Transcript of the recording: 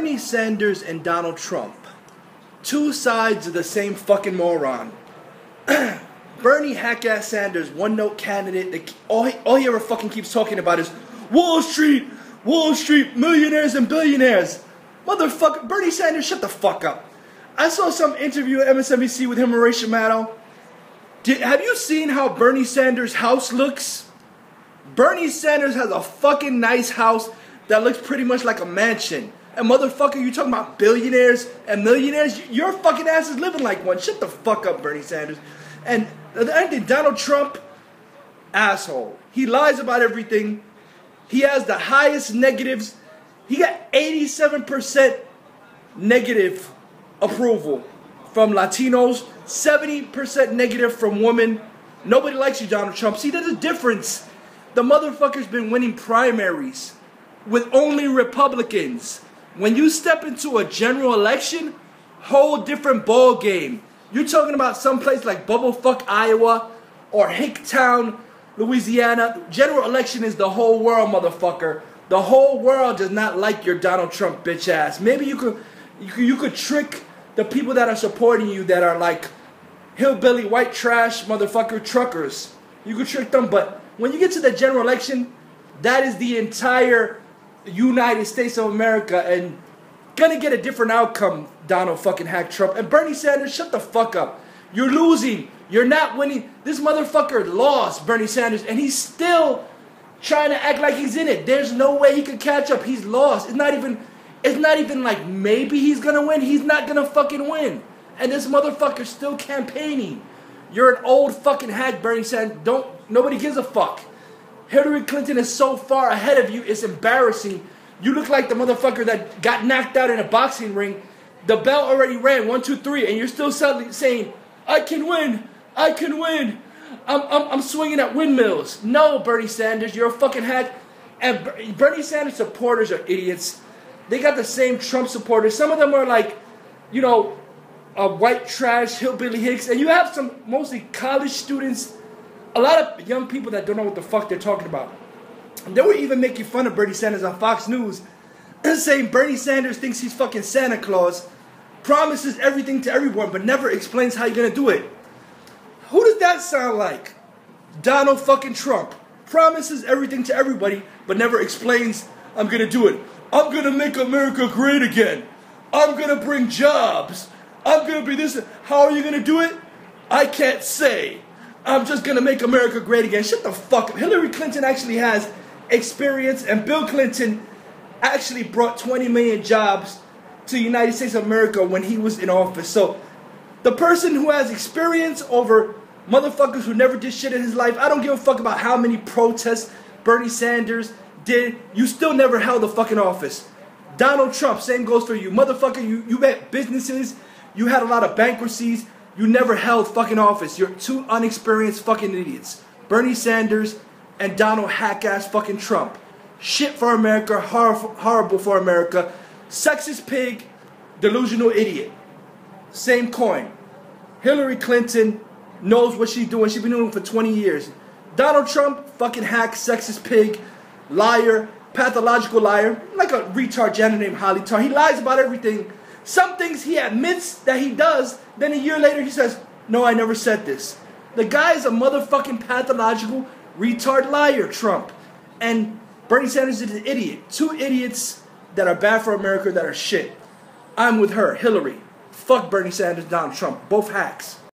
Bernie Sanders and Donald Trump. Two sides of the same fucking moron. Bernie hack-ass Sanders, one-note candidate. All he ever fucking keeps talking about is Wall Street, millionaires and billionaires. Motherfucker, Bernie Sanders, shut the fuck up. I saw some interview at MSNBC with him and Rachel Maddow. Have you seen how Bernie Sanders' house looks? Bernie Sanders has a fucking nice house that looks pretty much like a mansion. And motherfucker, you talking about billionaires and millionaires? Your fucking ass is living like one. Shut the fuck up, Bernie Sanders. And Donald Trump, asshole. He lies about everything. He has the highest negatives. He got 87% negative approval from Latinos, 70% negative from women. Nobody likes you, Donald Trump. See, there's a difference. The motherfucker's been winning primaries with only Republicans. When you step into a general election, whole different ball game. You're talking about someplace like Bubblefuck, Iowa, or Hicktown, Louisiana. General election is the whole world, motherfucker. The whole world does not like your Donald Trump bitch ass. Maybe you could trick the people that are supporting you that are like hillbilly white trash motherfucker truckers. You could trick them, but when you get to the general election, that is the entire United States of America, and gonna get a different outcome, Donald fucking hack Trump. And Bernie Sanders, shut the fuck up. You're losing. You're not winning. This motherfucker lost, Bernie Sanders, and he's still trying to act like he's in it. There's no way he could catch up. He's lost. It's not even like maybe he's gonna win. He's not gonna fucking win. And this motherfucker's still campaigning. You're an old fucking hack, Bernie Sanders. Nobody gives a fuck. Hillary Clinton is so far ahead of you, it's embarrassing. You look like the motherfucker that got knocked out in a boxing ring. The bell already ran, 1, 2, 3, and you're still suddenly saying, I can win, I can win. I'm swinging at windmills. No, Bernie Sanders, you're a fucking hack. And Bernie Sanders supporters are idiots. They got the same Trump supporters. Some of them are like, you know, white trash, hillbilly hicks. And you have some mostly college students, a lot of young people that don't know what the fuck they're talking about. They were even making fun of Bernie Sanders on Fox News, saying Bernie Sanders thinks he's fucking Santa Claus, promises everything to everyone, but never explains how you're gonna do it. Who does that sound like? Donald fucking Trump. Promises everything to everybody, but never explains, I'm gonna do it. I'm gonna make America great again. I'm gonna bring jobs. I'm gonna be this. How are you gonna do it? I can't say. I'm just gonna make America great again. Shut the fuck up. Hillary Clinton actually has experience, and Bill Clinton actually brought 20 million jobs to the United States of America when he was in office. So the person who has experience over motherfuckers who never did shit in his life, I don't give a fuck about how many protests Bernie Sanders did. You still never held a fucking office. Donald Trump, same goes for you. Motherfucker, you had businesses, you had a lot of bankruptcies, you never held fucking office. You're two unexperienced fucking idiots. Bernie Sanders and Donald hack-ass fucking Trump. Shit for America, horrible for America. Sexist pig, delusional idiot. Same coin. Hillary Clinton knows what she's doing. She's been doing it for 20 years. Donald Trump, fucking hack, sexist pig, liar, pathological liar, like a retard janitor named Holly Tar. He lies about everything. Some things he admits that he does, then a year later he says, no, I never said this. The guy is a motherfucking pathological retard liar, Trump. And Bernie Sanders is an idiot. Two idiots that are bad for America that are shit. I'm with her, Hillary. Fuck Bernie Sanders, Donald Trump. Both hacks.